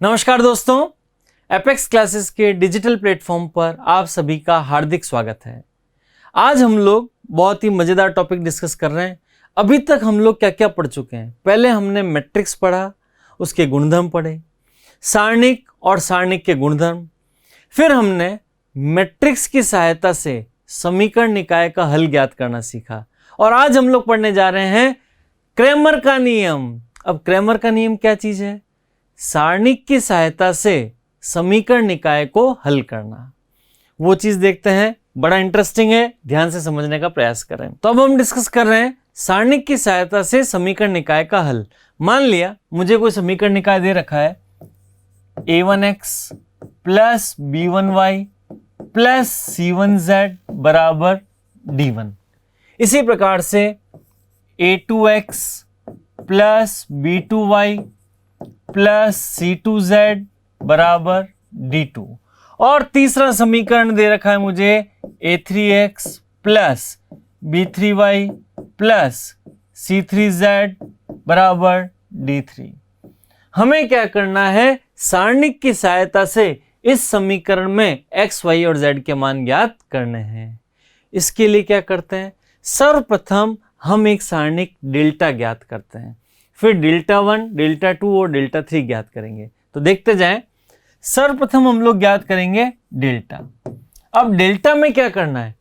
नमस्कार दोस्तों, apex classes के डिजिटल प्लेटफॉर्म पर आप सभी का हार्दिक स्वागत है। आज हम लोग बहुत ही मज़ेदार टॉपिक डिस्कस कर रहे हैं। अभी तक हम लोग क्या क्या पढ़ चुके हैं। पहले हमने मैट्रिक्स पढ़ा, उसके गुणधर्म पढ़े, सारणिक और सारणिक के गुणधर्म। फिर हमने मैट्रिक्स की सहायता से समीकरण निकाय का हल ज्ञात करना सीखा और आज हम लोग पढ़ने जा रहे हैं क्रैमर का नियम। अब क्रैमर का नियम क्या चीज़ है? सारणिक की सहायता से समीकरण निकाय को हल करना, वो चीज देखते हैं। बड़ा इंटरेस्टिंग है, ध्यान से समझने का प्रयास करें। तो अब हम डिस्कस कर रहे हैं सारणिक की सहायता से समीकरण निकाय का हल। मान लिया मुझे कोई समीकरण निकाय दे रखा है a1x plus b1y plus c1z बराबर d1। इसी प्रकार से a2x plus b2y plus c2z बराबर d2। और तीसरा समीकरण दे रखा है मुझे a3x plus b3y plus c3z बराबर d3। हमें क्या करना है? सारणिक की सहायता से इस समीकरण में x, y और z के मान ज्ञात करने हैं। इसके लिए क्या करते हैं? सर्वप्रथम हम एक सारणिक डेल्टा ज्ञात करते हैं, फिर डेल्टा 1, डेल्टा 2 और डेल्टा 3 ज्ञात करेंगे। तो देखते जाएं। सर्वप्रथम हम लोग ज्ञात करेंगे डेल्टा। अब डेल्टा में क्या करना है?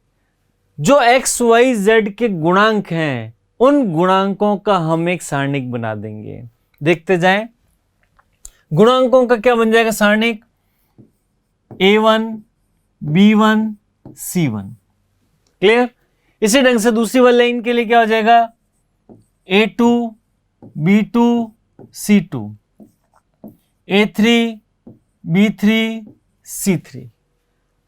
जो x, y, z के गुणांक हैं उन गुणांकों का हम एक सारणिक बना देंगे। देखते जाएं। गुणांकों का क्या बन जाएगा सारणिक? a1, b1, c1। क्लियर? इसी ढंग से दूसरी वाली लाइन के लिए क्या हो जाएगा? a2, b2, c2, a3, b3, c3।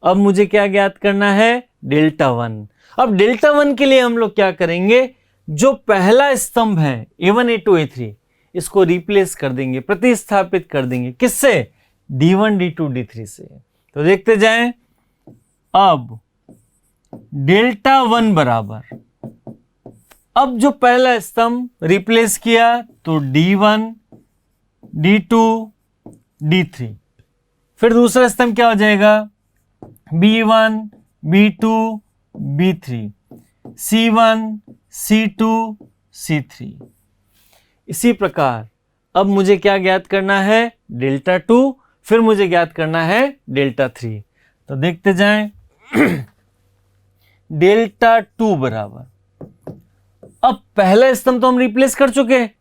अब मुझे क्या ज्ञात करना है? डेल्टा 1। अब डेल्टा 1 के लिए हम लोग क्या करेंगे? जो पहला स्तंभ है a1, a2, a3, इसको रिप्लेस कर देंगे, प्रतिस्थापित कर देंगे। किससे? d1, d2, d3 से। तो देखते जाएं। अब डेल्टा 1 बराबर, अब जो पहला स्तंभ रिप्लेस किया तो d1, d2, d3। फिर दूसरा स्तंभ क्या हो जाएगा? b1, b2, b3, c1, c2, c3। इसी प्रकार अब मुझे क्या ज्ञात करना है? डेल्टा 2। फिर मुझे ज्ञात करना है डेल्टा 3। तो देखते जाएं। डेल्टा 2 बराबर, अब पहला स्तंभ तो हम रिप्लेस कर चुके हैं,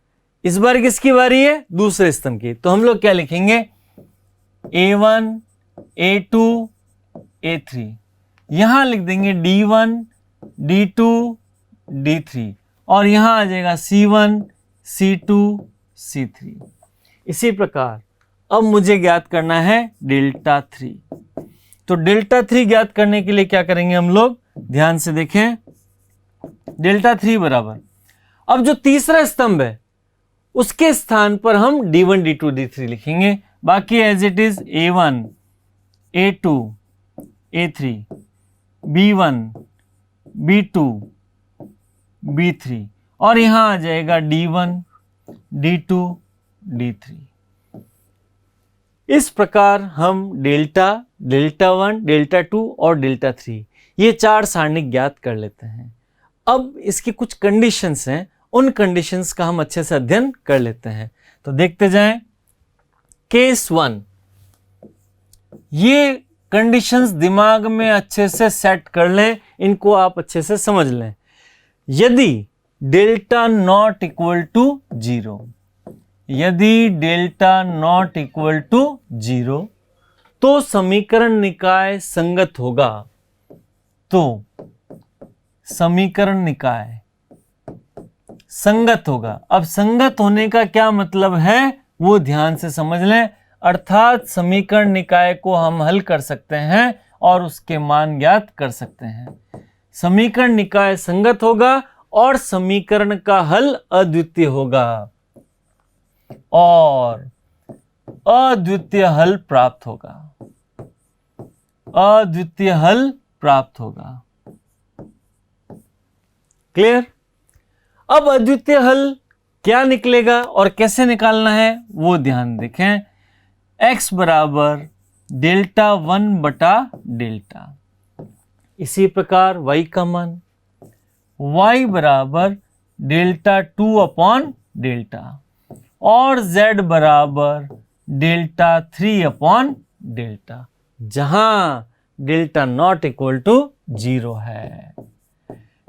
इस बार किसकी बारी है? दूसरे स्तंभ की। तो हम लोग क्या लिखेंगे? a1, a2, a3। यहां लिख देंगे d1, d2, d3 और यहां आ जाएगा c1, c2, c3। इसी प्रकार अब मुझे ज्ञात करना है डेल्टा 3। तो डेल्टा 3 ज्ञात करने के लिए क्या करेंगे हम लोग? ध्यान से देखें। डेल्टा 3 बराबर, अब जो तीसरा स्तंभ है उसके स्थान पर हम d1, d2, d3 लिखेंगे। बाकी as it is a1, a2, a3, b1, b2, b3 और यहां आ जाएगा d1, d2, d3। इस प्रकार हम डेल्टा, डेल्टा 1, डेल्टा 2 और डेल्टा 3 ये 4 सारणिक ज्ञात कर लेते हैं। अब इसकी कुछ कंडीशंस हैं, उन कंडीशंस का हम अच्छे से अध्ययन कर लेते हैं। तो देखते जाएं। केस 1, ये कंडीशंस दिमाग में अच्छे से सेट कर लें, इनको आप अच्छे से समझ लें। यदि डेल्टा नॉट इक्वल टू 0, यदि डेल्टा नॉट इक्वल टू 0 तो समीकरण निकाय संगत होगा। तो समीकरण निकाय संगत होगा। अब संगत होने का क्या मतलब है वो ध्यान से समझ लें। अर्थात समीकरण निकाय को हम हल कर सकते हैं और उसके मान ज्ञात कर सकते हैं। समीकरण निकाय संगत होगा और समीकरण का हल अद्वितीय होगा और अद्वितीय हल प्राप्त होगा। अद्वितीय हल प्राप्त होगा। क्लियर? अब अद्वितीय हल क्या निकलेगा और कैसे निकालना है वो ध्यान देखें। x बराबर डेल्टा 1 बटा डेल्टा। इसी प्रकार y का मान y बराबर डेल्टा 2 अपॉन डेल्टा और z बराबर डेल्टा 3 अपॉन डेल्टा, जहां डेल्टा नॉट इक्वल टू 0 है।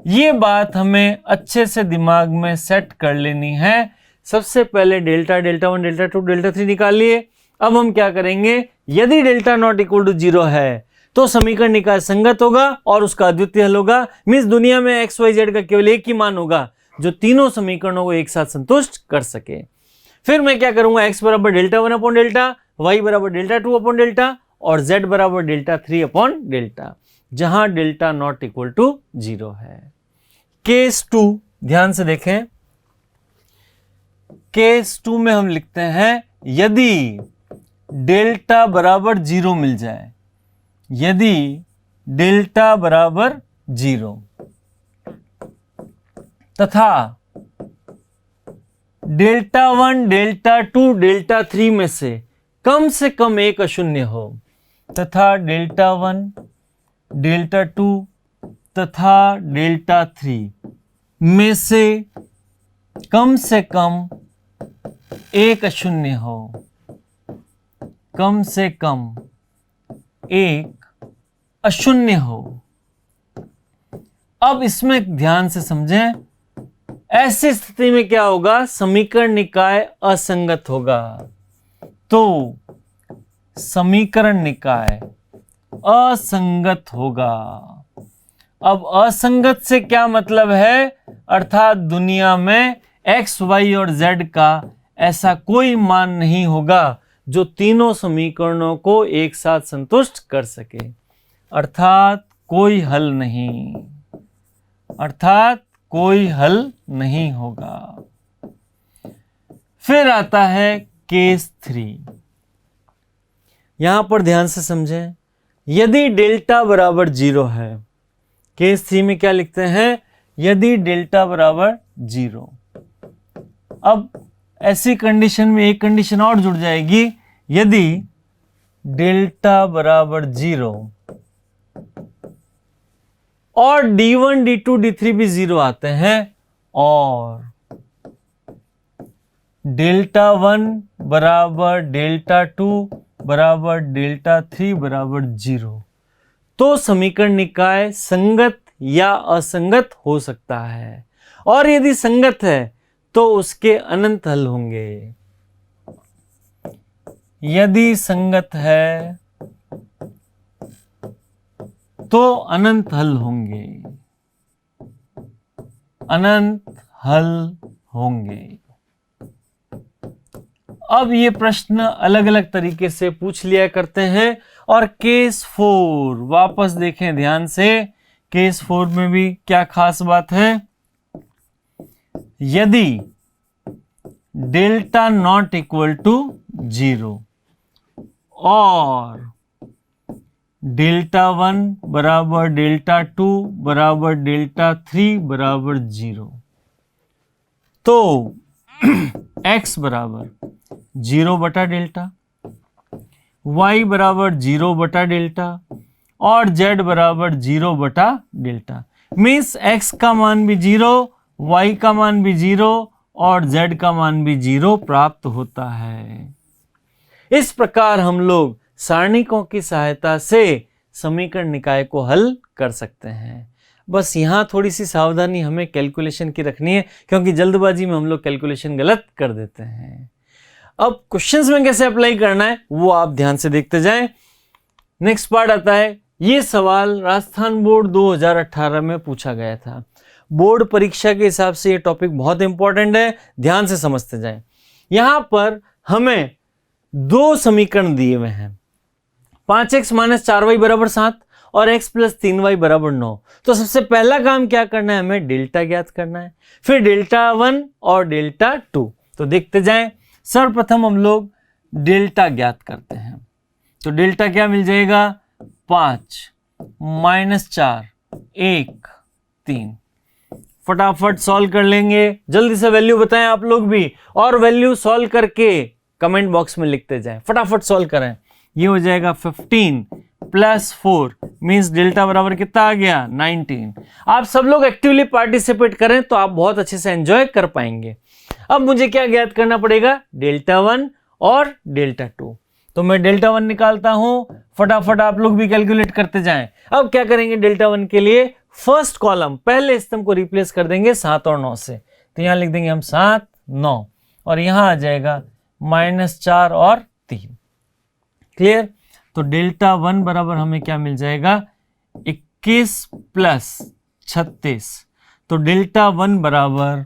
ये बात हमें अच्छे से दिमाग में सेट कर लेनी है। सबसे पहले डेल्टा 1 डेल्टा 2 डेल्टा 3 निकाल लिए। अब हम क्या करेंगे, यदि डेल्टा नॉट इक्वल टू 0 है तो समीकरण निकाय संगत होगा और उसका अद्वितीय हल होगा। मीन्स दुनिया में एक्स वाई जेड का केवल एक ही मान होगा जो तीनों समीकरणों को एक साथ संतुष्ट कर सके। फिर मैं क्या करूंगा, x बराबर डेल्टा 1 अपॉन डेल्टा, y बराबर डेल्टा 2 अपॉन डेल्टा और z बराबर डेल्टा 3 अपॉन डेल्टा, जहां डेल्टा नॉट इक्वल टू 0 है। केस 2 ध्यान से देखें। केस 2 में हम लिखते हैं यदि डेल्टा बराबर 0 मिल जाए, यदि डेल्टा बराबर 0 तथा डेल्टा 1 डेल्टा 2 डेल्टा 3 में से कम एक अशून्य हो, तथा डेल्टा 1 डेल्टा 2 तथा डेल्टा 3 में से कम एक अशून्य हो, कम से कम एक अशून्य हो। अब इसमें ध्यान से समझें, ऐसी स्थिति में क्या होगा, समीकरण निकाय असंगत होगा। तो समीकरण निकाय असंगत होगा। अब असंगत से क्या मतलब है, अर्थात दुनिया में x, y और z का ऐसा कोई मान नहीं होगा जो तीनों समीकरणों को एक साथ संतुष्ट कर सके, अर्थात कोई हल नहीं, अर्थात कोई हल नहीं होगा। फिर आता है केस 3। यहां पर ध्यान से समझें, यदि डेल्टा बराबर 0 है, केस 3 में क्या लिखते हैं, यदि डेल्टा बराबर 0। अब ऐसी कंडीशन में एक कंडीशन और जुड़ जाएगी, यदि डेल्टा बराबर 0 और D1, D2, D3 भी 0 आते हैं और डेल्टा 1 बराबर डेल्टा 2 बराबर डेल्टा 3 बराबर 0, तो समीकरण निकाय संगत या असंगत हो सकता है। और यदि संगत है तो उसके अनंत हल होंगे। यदि संगत है तो अनंत हल होंगे, अनंत हल होंगे। अब ये प्रश्न अलग अलग तरीके से पूछ लिया करते हैं। और केस 4 वापस देखें ध्यान से, केस 4 में भी क्या खास बात है, यदि डेल्टा नॉट इक्वल टू 0 और डेल्टा 1 बराबर डेल्टा 2 बराबर डेल्टा 3 बराबर 0, तो x बराबर 0 बटा डेल्टा, y बराबर 0 बटा डेल्टा और z बराबर 0 बटा डेल्टा। मीन्स x का मान भी 0, y का मान भी 0 और z का मान भी 0 प्राप्त होता है। इस प्रकार हम लोग सारणिकों की सहायता से समीकरण निकाय को हल कर सकते हैं। बस यहाँ थोड़ी सी सावधानी हमें कैलकुलेशन की रखनी है, क्योंकि जल्दबाजी में हम लोग कैलकुलेशन गलत कर देते हैं। अब क्वेश्चंस में कैसे अप्लाई करना है वो आप ध्यान से देखते जाएं। नेक्स्ट पार्ट आता है, ये सवाल राजस्थान बोर्ड 2018 में पूछा गया था। बोर्ड परीक्षा के हिसाब से ये टॉपिक बहुत इंपॉर्टेंट है, ध्यान से समझते जाएं। यहां पर हमें दो समीकरण दिए हुए हैं, 5x - 4y बराबर 7 और x + 3y बराबर 9। तो सबसे पहला काम क्या करना है, हमें डेल्टा ज्ञात करना है, फिर डेल्टा 1 और डेल्टा 2। तो देखते जाएं। सर्वप्रथम हम लोग डेल्टा ज्ञात करते हैं। तो डेल्टा क्या मिल जाएगा, 5 - 4 1 3। फटाफट सॉल्व कर लेंगे, जल्दी से वैल्यू बताएं आप लोग भी, और वैल्यू सॉल्व करके कमेंट बॉक्स में लिखते जाएं, फटाफट सॉल्व करें। ये हो जाएगा 15 प्लस 4 मीन्स डेल्टा बराबर कितना आ गया 19। आप सब लोग एक्टिवली पार्टिसिपेट करें तो आप बहुत अच्छे से एंजॉय कर पाएंगे। अब मुझे क्या ज्ञात करना पड़ेगा, डेल्टा 1 और डेल्टा 2। तो मैं डेल्टा 1 निकालता हूं, फटाफट आप लोग भी कैलकुलेट करते जाएं। अब क्या करेंगे, डेल्टा 1 के लिए फर्स्ट कॉलम पहले स्तंभ को रिप्लेस कर देंगे 7 और 9 से। तो यहां लिख देंगे हम 7 9 और यहां आ जाएगा -4 और 3। क्लियर। तो डेल्टा 1 बराबर हमें क्या मिल जाएगा, 21 प्लस 36। तो डेल्टा 1 बराबर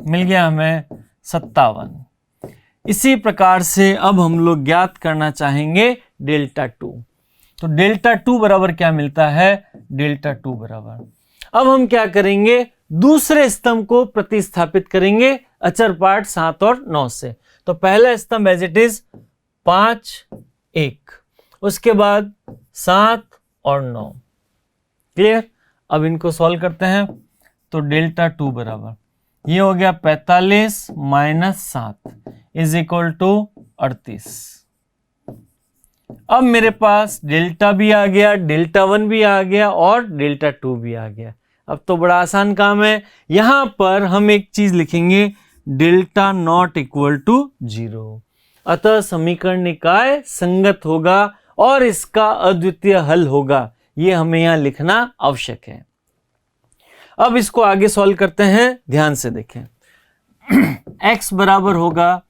मिल गया हमें 57। इसी प्रकार से अब हम लोग ज्ञात करना चाहेंगे डेल्टा 2। तो डेल्टा 2 बराबर क्या मिलता है, डेल्टा 2 बराबर, अब हम क्या करेंगे, दूसरे स्तंभ को प्रतिस्थापित करेंगे अचर पार्ट 7 और 9 से। तो पहला स्तंभ एज इट इज 5 1, उसके बाद 7 और 9। क्लियर। अब इनको सॉल्व करते हैं। तो डेल्टा 2 बराबर ये हो गया 45 माइनस 7 इज इक्वल टू 38। अब मेरे पास डेल्टा भी आ गया, डेल्टा 1 भी आ गया और डेल्टा 2 भी आ गया। अब तो बड़ा आसान काम है। यहां पर हम एक चीज लिखेंगे, डेल्टा नॉट इक्वल टू 0। अतः समीकरण निकाय संगत होगा और इसका अद्वितीय हल होगा। यह हमें यहां लिखना आवश्यक है। अब इसको आगे सॉल्व करते हैं, ध्यान से देखें। x बराबर होगा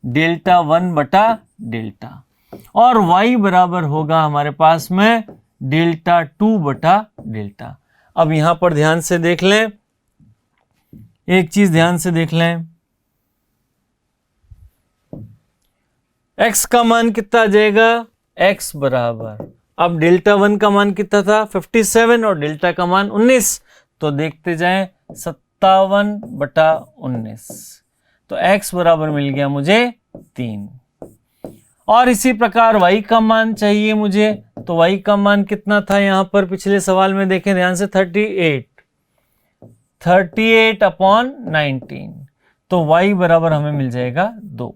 डेल्टा 1 बटा डेल्टा और y बराबर होगा हमारे पास में डेल्टा 2 बटा डेल्टा। अब यहां पर ध्यान से देख लें, एक चीज ध्यान से देख लें, x का मान कितना आ जाएगा, x बराबर, अब डेल्टा 1 का मान कितना था 57 और डेल्टा का मान 19। तो देखते जाएं 57 बटा 19। तो x बराबर मिल गया मुझे 3। और इसी प्रकार y का मान चाहिए मुझे। तो y का मान कितना था यहां पर पिछले सवाल में, देखें ध्यान से, 38 अपॉन 19। तो y बराबर हमें मिल जाएगा 2।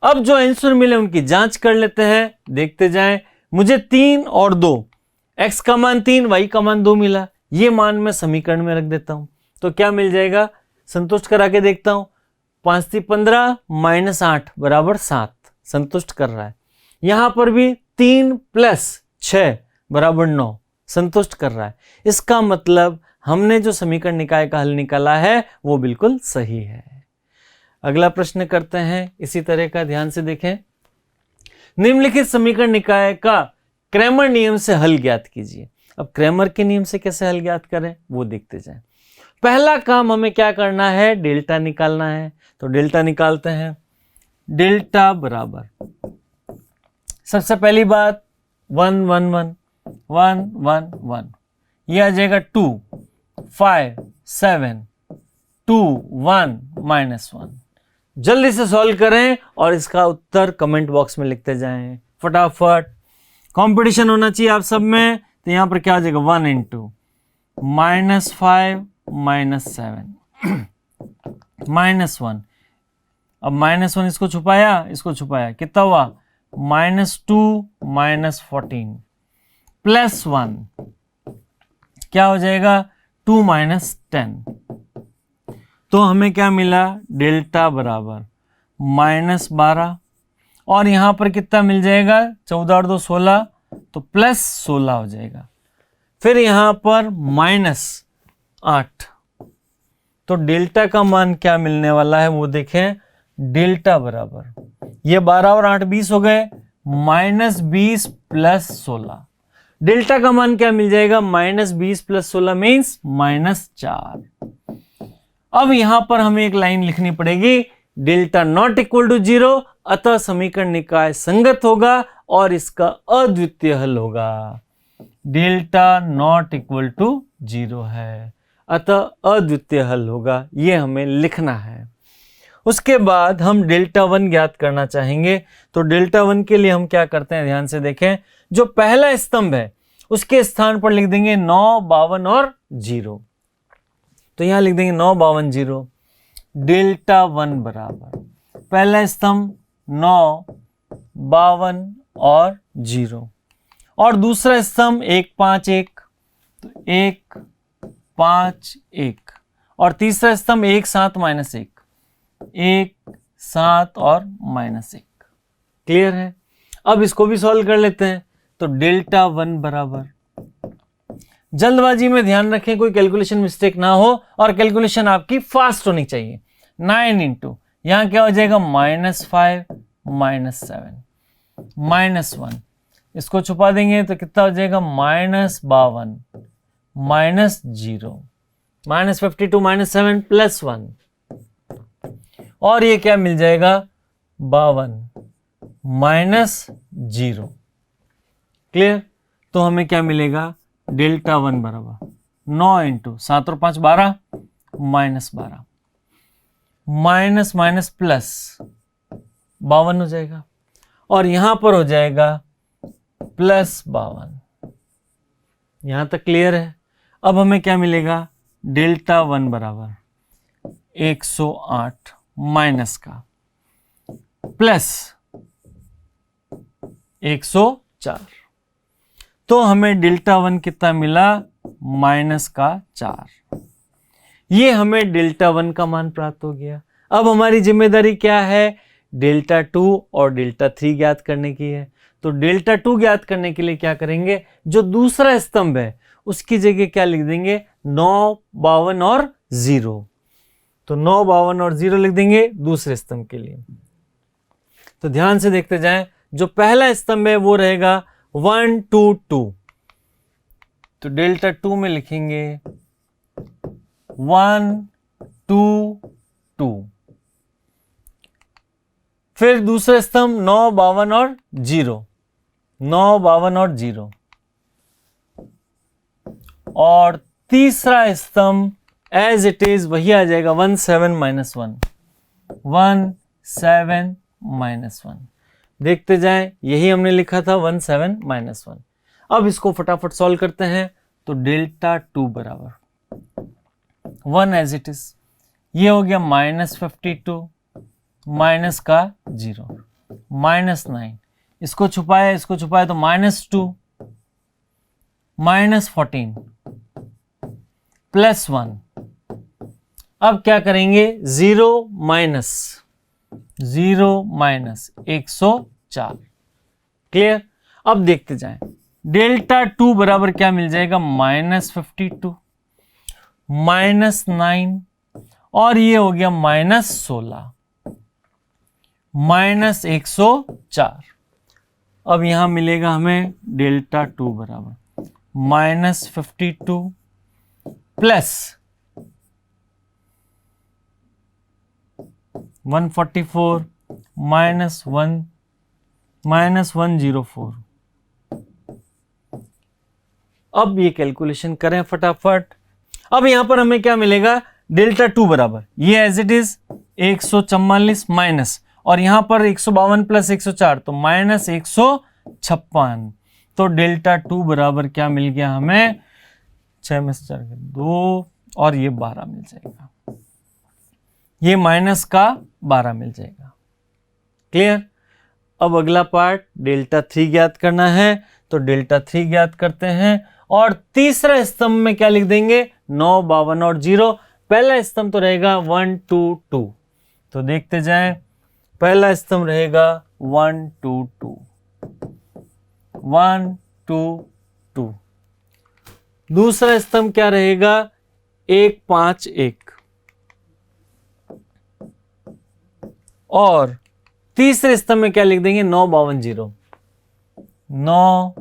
अब जो आंसर मिले उनकी जांच कर लेते हैं, देखते जाएं। मुझे 3 और 2, x का मान 3 y का मान 2 मिला। ये मान मैं समीकरण में रख देता हूं तो क्या मिल जाएगा, संतुष्ट करा के देखता हूं। 5 × 15 माइनस 8 बराबर 7, संतुष्ट कर रहा है। यहां पर भी 3 प्लस 6 बराबर 9, संतुष्ट कर रहा है। इसका मतलब हमने जो समीकरण निकाय का हल निकाला है वो बिल्कुल सही है। अगला प्रश्न करते हैं इसी तरह का, ध्यान से देखें। निम्नलिखित समीकरण निकाय का क्रैमर नियम से हल ज्ञात कीजिए। अब क्रैमर के नियम से कैसे हल ज्ञात करें वो देखते जाएं। पहला काम हमें क्या करना है, डेल्टा निकालना है। तो डेल्टा निकालते हैं। डेल्टा बराबर, सबसे पहली बात 1 1 1 1 1 1, ये आ जाएगा 2 5 7 2 1 -1। जल्दी से सॉल्व करें और इसका उत्तर कमेंट बॉक्स में लिखते जाएं फटाफट। कंपटीशन होना चाहिए आप सब में। तो यहां पर क्या आ जाएगा, 1 × -5 -7 -1। अब -1 इसको छुपाया, कितना हुआ, -2 -14 +1 क्या हो जाएगा, 2 -10। तो हमें क्या मिला, डेल्टा बराबर -12 और यहां पर कितना मिल जाएगा, 14 और 2 16, तो +16 हो जाएगा। फिर यहां पर -8। तो डेल्टा का मान क्या मिलने वाला है वो देखें। डेल्टा बराबर, ये 12 और 8 20 हो गए, -20 + 16। डेल्टा का मान क्या मिल जाएगा, -20 + 16 मीन्स -4। अब यहां पर हमें एक लाइन लिखनी पड़ेगी, डेल्टा नॉट इक्वल टू 0, अतः समीकरण निकाय संगत होगा और इसका अद्वितीय हल होगा। डेल्टा नॉट इक्वल टू 0 है, अतः अद्वितीय हल होगा, ये हमें लिखना है। उसके बाद हम डेल्टा 1 ज्ञात करना चाहेंगे। तो डेल्टा 1 के लिए हम क्या करते हैं, ध्यान से देखें। जो पहला स्तंभ है उसके स्थान पर लिख देंगे 9 52 और 0। तो यहां लिख देंगे 9 52 0। डेल्टा 1 बराबर पहला स्तंभ 9, 52 और 0 और दूसरा स्तंभ 1, 5, 1 तो 1, 5, 1 और तीसरा स्तंभ 1, 7, -1 1, 7 और -1। क्लियर है? अब इसको भी सॉल्व कर लेते हैं। तो डेल्टा 1 बराबर, जल्दबाजी में ध्यान रखें कोई कैलकुलेशन मिस्टेक ना हो और कैलकुलेशन आपकी फास्ट होनी चाहिए। 9 इंटू यहां क्या हो जाएगा -5 -7 -1, इसको छुपा देंगे तो कितना हो जाएगा -52 -0 -52 -7 +1 और ये क्या मिल जाएगा 52 -0। क्लियर? तो हमें क्या मिलेगा डेल्टा 1 बराबर 9 इंटू 7 और 5 12 -12 माइनस प्लस 52 हो जाएगा और यहां पर हो जाएगा +52। यहां तक क्लियर है? अब हमें क्या मिलेगा डेल्टा 1 बराबर 108 माइनस का प्लस 104। तो हमें डेल्टा 1 कितना मिला -4। ये हमें डेल्टा 1 का मान प्राप्त हो गया। अब हमारी जिम्मेदारी क्या है? डेल्टा 2 और डेल्टा 3 ज्ञात करने की है। तो डेल्टा 2 ज्ञात करने के लिए क्या करेंगे? जो दूसरा स्तंभ है उसकी जगह क्या लिख देंगे 9, 52 और 0। तो 9, 52 और 0 लिख देंगे दूसरे स्तंभ के लिए। तो ध्यान से देखते जाएं, जो पहला स्तंभ है वो रहेगा 1, 2, 2। तो डेल्टा 2 में लिखेंगे 1, 2, 2। फिर दूसरा स्तंभ 9, 52 और 0, 9, 52 और 0 और तीसरा स्तंभ एज इट इज वही आ जाएगा 1, 7, -1 1, 7, -1। देखते जाएं, यही हमने लिखा था 1, 7, -1। अब इसको फटाफट सॉल्व करते हैं। तो डेल्टा 2 बराबर 1 एज इट इज, ये हो गया -52 माइनस का 0 -9, इसको छुपाया तो -2 -14 +1। अब क्या करेंगे 0 माइनस 104। क्लियर? अब देखते जाएं, डेल्टा 2 बराबर क्या मिल जाएगा -52 -9 और ये हो गया -16 -104। अब यहां मिलेगा हमें डेल्टा 2 बराबर -52 प्लस 144 -104। अब ये कैलकुलेशन करें फटाफट। अब यहां पर हमें क्या मिलेगा डेल्टा 2 बराबर ये एज इट इज 144 माइनस और यहां पर 152 प्लस 104 तो -156। तो डेल्टा 2 बराबर क्या मिल गया हमें 6 में से 4 2 और ये 12 मिल जाएगा, ये माइनस का 12 मिल जाएगा। क्लियर? अब अगला पार्ट डेल्टा 3 ज्ञात करना है। तो डेल्टा 3 ज्ञात करते हैं और तीसरा स्तंभ में क्या लिख देंगे 9, 52 और 0। पहला स्तंभ तो रहेगा 1, 2, 2। तो देखते जाएं, पहला स्तंभ रहेगा 1, 2, 2 1, 2, 2। दूसरा स्तंभ क्या रहेगा 1, 5, 1 और तीसरे स्तंभ में क्या लिख देंगे 9, 52, 0 9,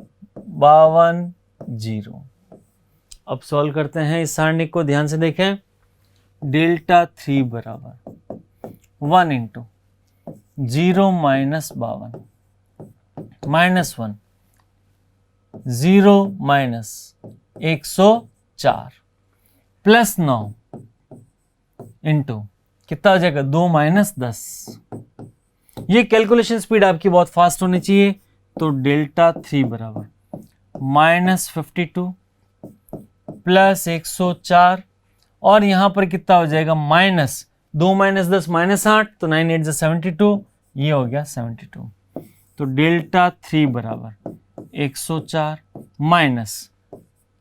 52, 0। अब सॉल्व करते हैं इस सारणी को, ध्यान से देखें। डेल्टा 3 बराबर 1 into 0 minus 52 -1 0 minus 104 plus 9 into कितना हो जाएगा 2 माइनस 10। ये कैलकुलेशन स्पीड आपकी बहुत फास्ट होनी चाहिए। तो डेल्टा 3 बराबर -52 प्लस 104 और यहां पर कितना हो जाएगा 2 माइनस 10 माइनस 8, तो 9 8 72, ये हो गया 72। तो डेल्टा 3 बराबर 104 माइनस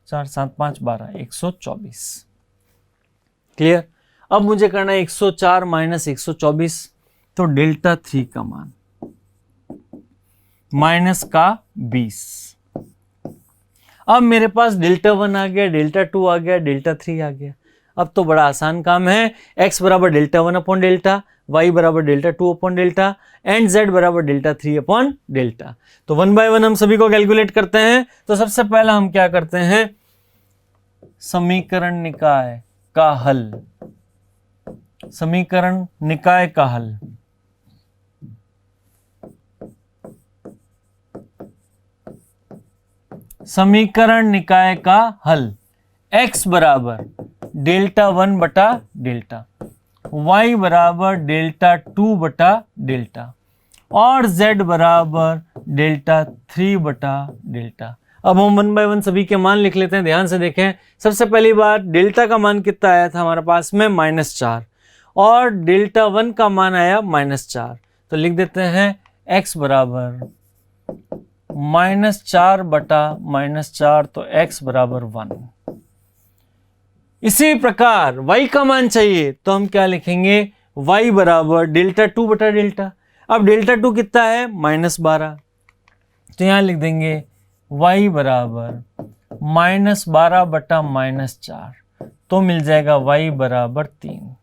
4 7 5 12 124। क्लियर। अब मुझे करना है 104 माइनस 124, तो डेल्टा 3 का मान माइनस का 20। अब मेरे पास डेल्टा 1 आ गया, डेल्टा 2 आ गया, डेल्टा 3 आ गया। अब तो बड़ा आसान काम है। x बराबर डेल्टा 1 अपॉन डेल्टा, y बराबर delta 2 upon delta and z बराबर डेल्टा 3 अपॉन डेल्टा। तो 1 बाय 1 हम सभी को कैलकुलेट करते हैं। तो सबसे पहला हम क्या करते हैं, समीकरण निकाय का हल। समीकरण निकाय का हल। समीकरण निकाय का हल। x बराबर डेल्टा 1 बटा डेल्टा, y बराबर डेल्टा 2 बटा डेल्टा और z बराबर डेल्टा 3 बटा डेल्टा। अब हम 1 बाय 1 सभी के मान लिख लेते हैं। ध्यान से देखें, सबसे पहली बात डेल्टा का मान कितना आया था हमारे पास में -4 और डेल्टा 1 का मान आया -4। तो लिख देते हैं x बराबर -4 बटा -4, तो x बराबर 1। इसी प्रकार y का मान चाहिए तो हम क्या लिखेंगे, y बराबर डेल्टा 2 बटा डेल्टा। अब डेल्टा 2 कितना है, -12, तो यहां लिख देंगे y बराबर -12 बटा -4, तो मिल जाएगा y बराबर 3।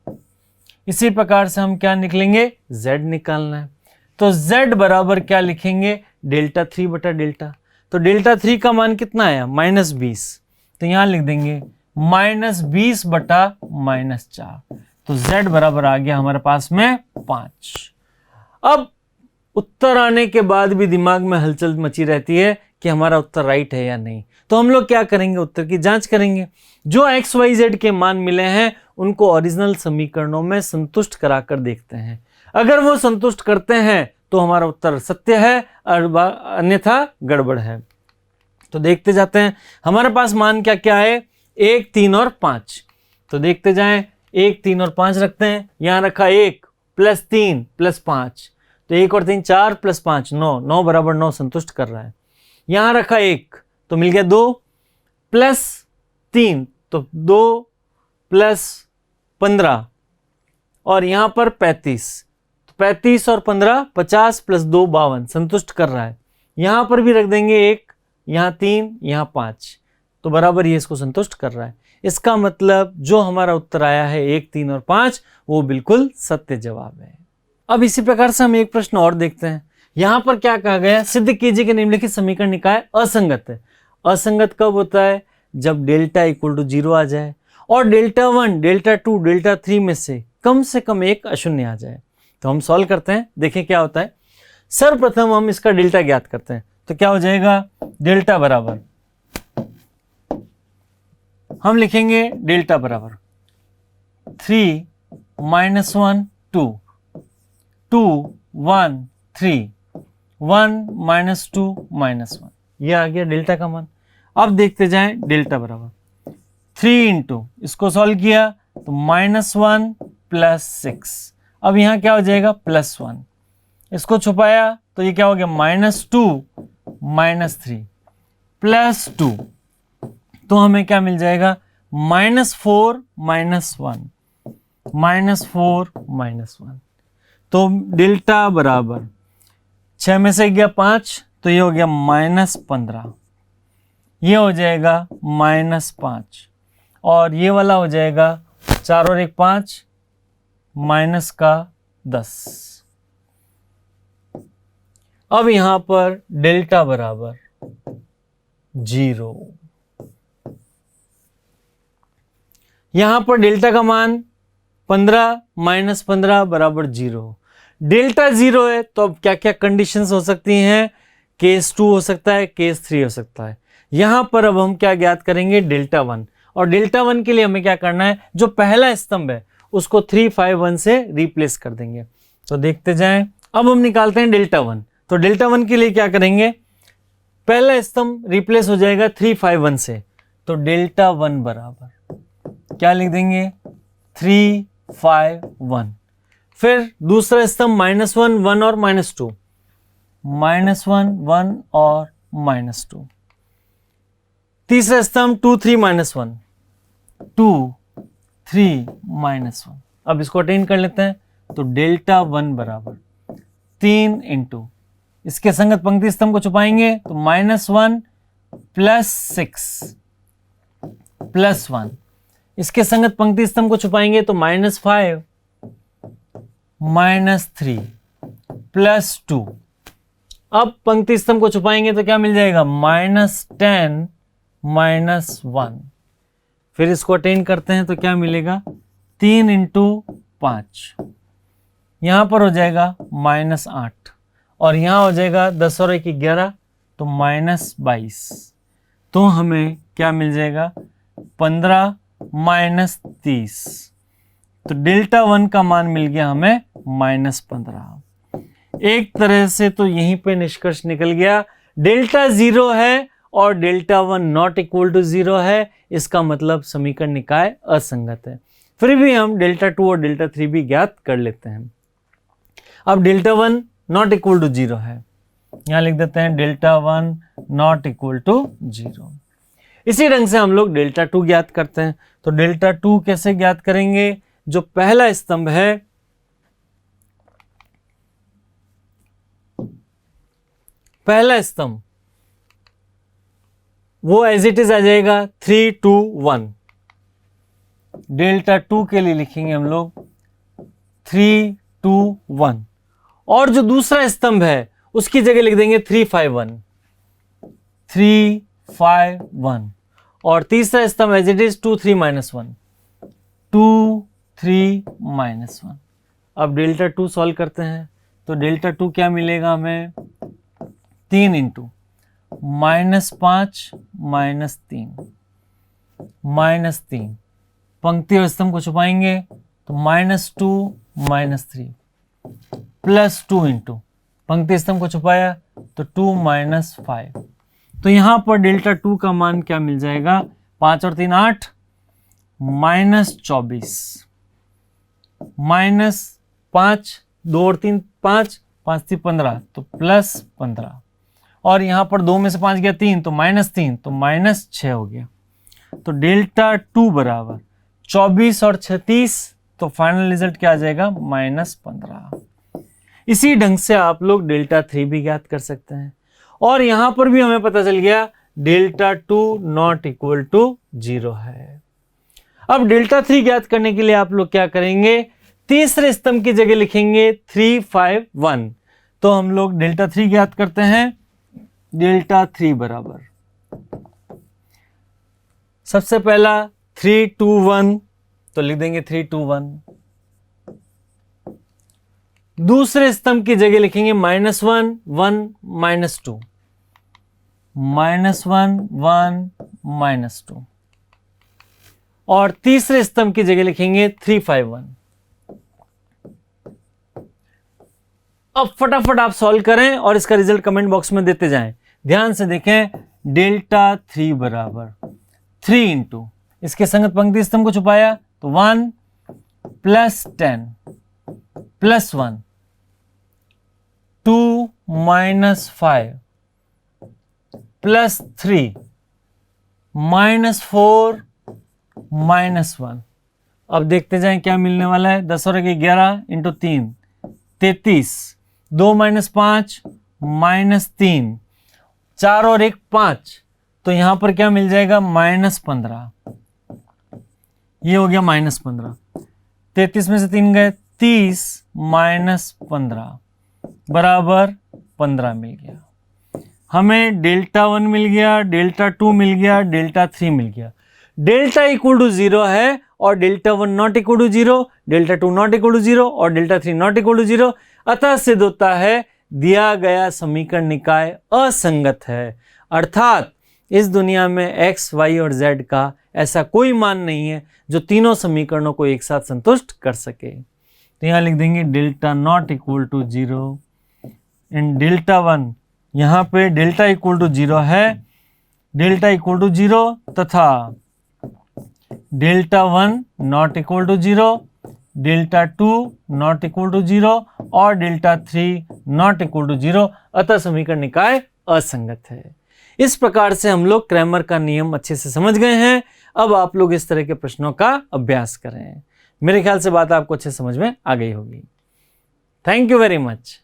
इसी प्रकार से हम क्या निकलेंगे, z निकालना है। तो z बराबर क्या लिखेंगे, डेल्टा 3 बटा डेल्टा। तो डेल्टा 3 का मान कितना आया, -20, तो यहां लिख देंगे -20 बटा -4, तो z बराबर आ गया हमारे पास में 5। अब उत्तर आने के बाद भी दिमाग में हलचल मची रहती है कि हमारा उत्तर राइट है या नहीं। तो हम लोग क्या करेंगे, उत्तर की जांच करेंगे। जो x y z के मान मिले हैं उनको ओरिजिनल समीकरणों में संतुष्ट कराकर देखते हैं। अगर वो संतुष्ट करते हैं तो हमारा उत्तर सत्य है, और अन्यथा गड़बड़ है। तो देखते जाते हैं हमारे पास मान क्या क्या है, 1 3 और 5। तो देखते जाएं, 1 3 और 5 रखते हैं। यहां रखा 1 + 3 + 5, तो 1 और 3 4 + 5 9, 9 बराबर 9 संतुष्ट कर रहा है। यहां रखा 1 तो मिल गया 2 + 3, तो 2 + 15 और यहां पर 35, तो 35 और 15 50 + 2 52 संतुष्ट कर रहा है। यहां पर भी रख देंगे 1, यहां 3, यहां 5, तो बराबर ये इसको संतुष्ट कर रहा है। इसका मतलब जो हमारा उत्तर आया है 1 3 और 5 वो बिल्कुल सत्य जवाब है। अब इसी प्रकार से हम एक प्रश्न और देखते हैं। यहां पर क्या कहा गया, सिद्ध कीजिए कि निम्नलिखित समीकरण निकाय असंगत है। असंगत कब होता है, जब डेल्टा = 0 आ जाए और डेल्टा 1 डेल्टा 2 डेल्टा 3 में से कम एक अशून्य आ जाए। तो हम सॉल्व करते हैं, देखें क्या होता है। सर्वप्रथम हम इसका डेल्टा ज्ञात करते हैं। तो क्या हो जाएगा, डेल्टा बराबर, हम लिखेंगे डेल्टा बराबर 3 - 1 2 2 1 3 1 - 2 -1, ये आ गया डेल्टा का मान। अब देखते जाएं, डेल्टा बराबर 3 × इसको सॉल्व किया तो -1 + 6। अब यहाँ क्या हो जाएगा, +1, इसको छुपाया तो ये क्या हो गया, -2 -3 +2, तो हमें क्या मिल जाएगा, -4 -1 -4 -1। तो डेल्टा बराबर 6 में से गया 5, तो ये हो गया -15, ये हो जाएगा -5 और ये वाला हो जाएगा 4 और 1 5 -10। अब यहां पर डेल्टा बराबर 0, यहां पर डेल्टा का मान 15 - 15 बराबर 0। डेल्टा 0 है तो अब क्या क्या कंडीशंस हो सकती हैं, केस 2 हो सकता है, केस 3 हो सकता है। यहां पर अब हम क्या ज्ञात करेंगे, डेल्टा 1, और डेल्टा 1 के लिए हमें क्या करना है, जो पहला स्तंभ है उसको 3 5 1 से रिप्लेस कर देंगे। तो देखते जाएं, अब हम निकालते हैं डेल्टा 1। तो डेल्टा 1 के लिए क्या करेंगे, पहला स्तंभ रिप्लेस हो जाएगा 3 5 1 से, तो डेल्टा 1 बराबर क्या लिख देंगे, 3 5 1। फिर दूसरा स्तंभ -1 1 और -2, -1 1 और -2। तीसरा स्तंभ 2 3 -1 2 3 -1। अब इसको अटेन कर लेते हैं, तो डेल्टा 1 बराबर 3 इंटू, इसके संगत पंक्ति स्तंभ को छुपाएंगे तो -1 +6 +1, इसके संगत पंक्ति स्तंभ को छुपाएंगे तो -5 -3 +2। अब पंक्ति स्तंभ को छुपाएंगे तो क्या मिल जाएगा, -10 -1। फिर इसको अटेन करते हैं तो क्या मिलेगा, 3 इंटू 5, यहां पर हो जाएगा -8 और यहां हो जाएगा 10 और 1 11, तो -22। तो हमें क्या मिल जाएगा, 15 -30। तो डेल्टा 1 का मान मिल गया हमें -15। एक तरह से तो यहीं पे निष्कर्ष निकल गया, डेल्टा 0 है और डेल्टा 1 नॉट इक्वल टू 0 है, इसका मतलब समीकरण निकाय असंगत है। फिर भी हम डेल्टा 2 और डेल्टा 3 भी ज्ञात कर लेते हैं। अब डेल्टा 1 नॉट इक्वल टू 0 है, यहां लिख देते हैं डेल्टा 1 नॉट इक्वल टू 0। इसी ढंग से हम लोग डेल्टा 2 ज्ञात करते हैं। तो डेल्टा 2 कैसे ज्ञात करेंगे, जो पहला स्तंभ है वो एज इट इज आ जाएगा 3 2 1। डेल्टा 2 के लिए लिखेंगे हम लोग 3 2 1, और जो दूसरा स्तंभ है उसकी जगह लिख देंगे 3 5 1 3 5 1, और तीसरा स्तंभ एज इट इज 2 3 -1 2 3 -1। अब डेल्टा 2 सॉल्व करते हैं तो डेल्टा 2 क्या मिलेगा हमें, 3 इंटू -5 -3 पंक्ति और स्तंभ को छुपाएंगे तो -2 -3 +2 इंटू पंक्ति स्तंभ को छुपाया तो 2 -5। तो यहां पर डेल्टा 2 का मान क्या मिल जाएगा, 5 और 3 8 -24 -5 2 और 3 5 5 3 15, तो +15, और यहां पर 2 में से 5 गया 3 तो -3, तो -6 हो गया। तो डेल्टा 2 बराबर 24 और 36, तो फाइनल रिजल्ट क्या आ जाएगा, -15। इसी ढंग से आप लोग डेल्टा 3 भी ज्ञात कर सकते हैं, और यहां पर भी हमें पता चल गया डेल्टा 2 नॉट इक्वल टू 0 है। अब डेल्टा 3 ज्ञात करने के लिए आप लोग क्या करेंगे, तीसरे स्तंभ की जगह लिखेंगे 3 5 1। तो हम लोग डेल्टा 3 ज्ञात करते हैं। डेल्टा 3 बराबर सबसे पहला 3 2 1, तो लिख देंगे 3 2 1। दूसरे स्तंभ की जगह लिखेंगे -1 1 -2 -1 1 -2, और तीसरे स्तंभ की जगह लिखेंगे 3 5 1। अब फटाफट आप सॉल्व करें और इसका रिजल्ट कमेंट बॉक्स में देते जाएं। ध्यान से देखें, डेल्टा 3 बराबर 3 इंटू इसके संगत पंक्ति स्तंभ को छुपाया तो 1 +10 +1 2 -5 +3 -4 -1। अब देखते जाएं क्या मिलने वाला है, 10 और 1 11 इंटू 3 33, 2 -5 -3, 4 और 1 5, तो यहां पर क्या मिल जाएगा, -15। ये हो गया -15। 33 में से 3 गए, 30 -15 बराबर 15 मिल गया। हमें डेल्टा 1 मिल गया, डेल्टा 2 मिल गया, डेल्टा 3 मिल गया। डेल्टा इक्वल टू 0 है और delta 1 not equal to 0, delta 2 not equal to 0 और डेल्टा 3 नॉट इक्वल टू 0। अतः सिद्ध होता है दिया गया समीकरण निकाय असंगत है, अर्थात इस दुनिया में x, y और z का ऐसा कोई मान नहीं है जो तीनों समीकरणों को एक साथ संतुष्ट कर सके। तो यहां लिख देंगे delta not equal to 0 and delta 1, यहां पे डेल्टा इक्वल टू 0 है, डेल्टा इक्वल टू 0 तथा delta 1 not equal to 0, delta 2 not equal to 0 और डेल्टा 3 नॉट इक्वल टू 0, अतः समीकरण निकाय असंगत है। इस प्रकार से हम लोग क्रैमर का नियम अच्छे से समझ गए हैं। अब आप लोग इस तरह के प्रश्नों का अभ्यास करें। मेरे ख्याल से बात आपको अच्छे समझ में आ गई होगी। Thank you very much.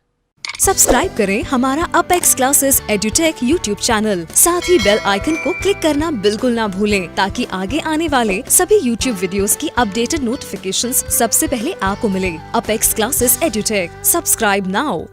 Subscribe करें हमारा apex classes edutech YouTube channel, साथ ही बेल आइकन को क्लिक करना बिल्कुल ना भूलें ताकि आगे आने वाले सभी यूट्यूब वीडियोस की अपडेटेड नोटिफिकेशंस सबसे पहले आपको मिले। Apex classes edutech, subscribe now.